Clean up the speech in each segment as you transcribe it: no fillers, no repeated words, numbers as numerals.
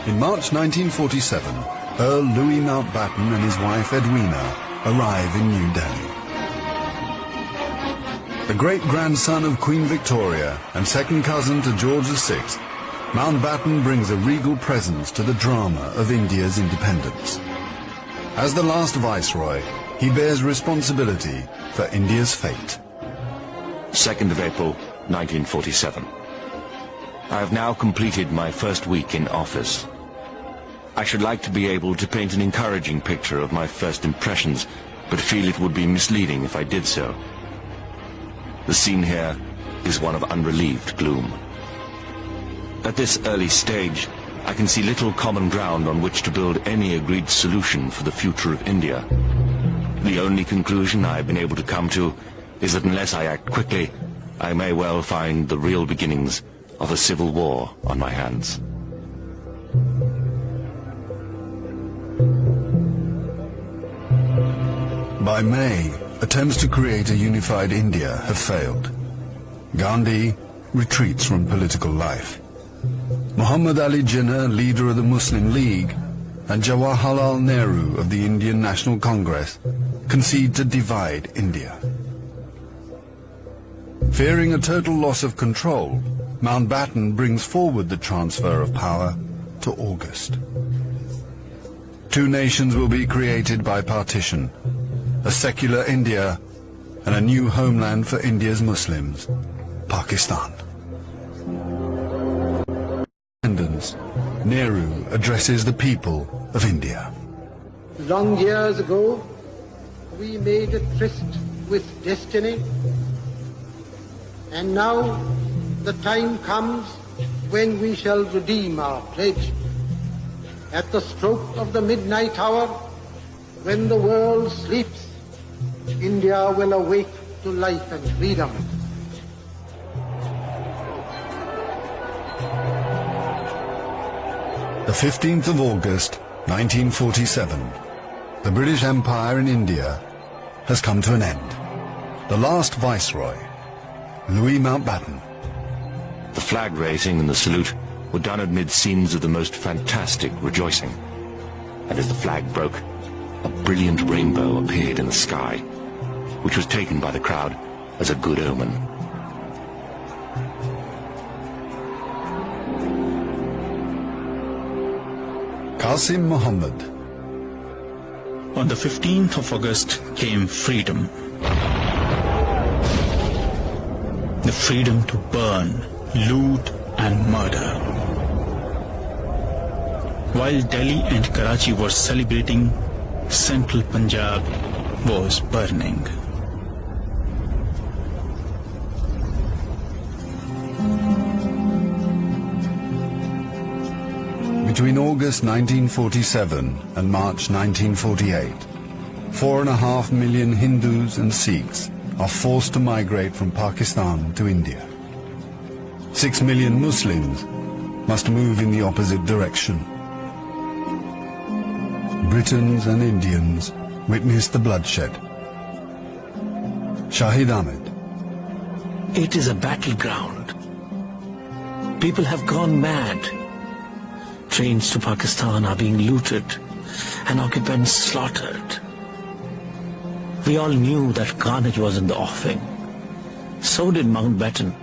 In March 1947, Earl Louis Mountbatten and his wife Edwina arrive in New Delhi. The great-grandson of Queen Victoria and second cousin to George VI, Mountbatten brings a regal presence to the drama of India's independence. As the last viceroy, he bears responsibility for India's fate. 2nd of April, 1947. I have now completed my first week in office. I should like to be able to paint an encouraging picture of my first impressions, but feel it would be misleading if I did so. The scene here is one of unrelieved gloom. At this early stage, I can see little common ground on which to build any agreed solution for the future of India. The only conclusion I have been able to come to is that unless I act quickly, I may well find the real beginnings of a civil war on my hands. By May, attempts to create a unified India have failed. Gandhi retreats from political life. Muhammad Ali Jinnah, leader of the Muslim League, and Jawaharlal Nehru of the Indian National Congress concede to divide India. Fearing a total loss of control, Mountbatten brings forward the transfer of power to August. Two nations will be created by partition, a secular India and a new homeland for India's Muslims, Pakistan. Nehru addresses the people of India. Long years ago, we made a tryst with destiny, and now the time comes when we shall redeem our pledge. At the stroke of the midnight hour, when the world sleeps, India will awake to life and freedom. The 15th of August, 1947, the British Empire in India has come to an end. The last viceroy, Louis Mountbatten. The flag raising and the salute were done amid scenes of the most fantastic rejoicing. And as the flag broke, a brilliant rainbow appeared in the sky, which was taken by the crowd as a good omen. Qasim Muhammad. On the 15th of August came freedom. The freedom to burn, loot and murder. While Delhi and Karachi were celebrating, central Punjab was burning. Between August 1947 and March 1948, 4.5 million Hindus and Sikhs are forced to migrate from Pakistan to India. 6 million Muslims must move in the opposite direction. Britons and Indians witness the bloodshed. Shahid Ahmed. It is a battleground. People have gone mad. Trains to Pakistan are being looted and occupants slaughtered. We all knew that carnage was in the offing. So did Mountbatten.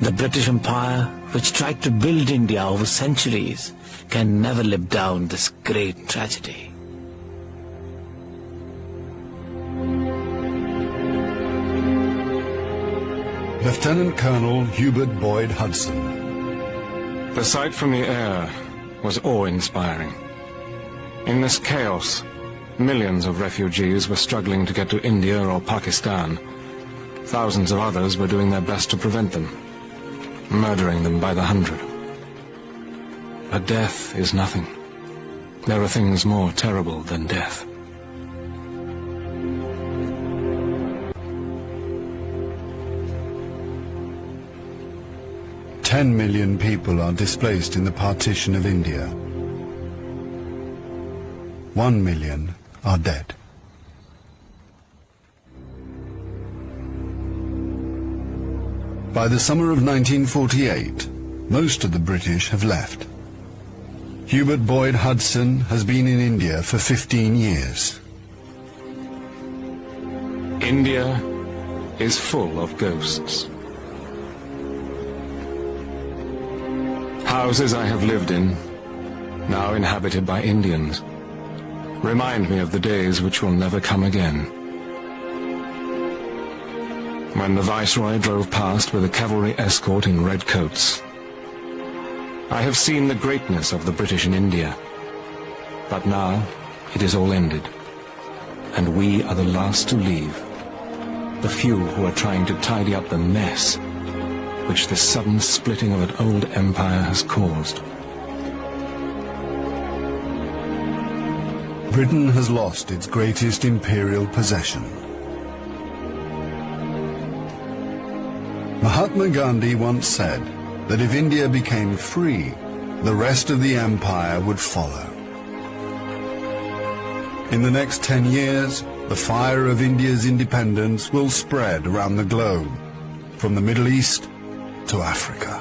The British Empire, which tried to build India over centuries, can never live down this great tragedy. Lieutenant Colonel Hubert Boyd Hudson. The sight from the air was awe-inspiring. In this chaos, millions of refugees were struggling to get to India or Pakistan. Thousands of others were doing their best to prevent them, murdering them by the hundred. But death is nothing. There are things more terrible than death. $10 million people are displaced in the partition of India. 1 million are dead. By the summer of 1948, most of the British have left. Hubert Boyd Hudson has been in India for 15 years. India is full of ghosts. Houses I have lived in, now inhabited by Indians, remind me of the days which will never come again. When the Viceroy drove past with a cavalry escort in red coats, I have seen the greatness of the British in India. But now it is all ended, and we are the last to leave. The few who are trying to tidy up the mess which the sudden splitting of an old empire has caused. Britain has lost its greatest imperial possession. Mahatma Gandhi once said that if India became free, the rest of the empire would follow. In the next 10 years, the fire of India's independence will spread around the globe, from the Middle East to Africa.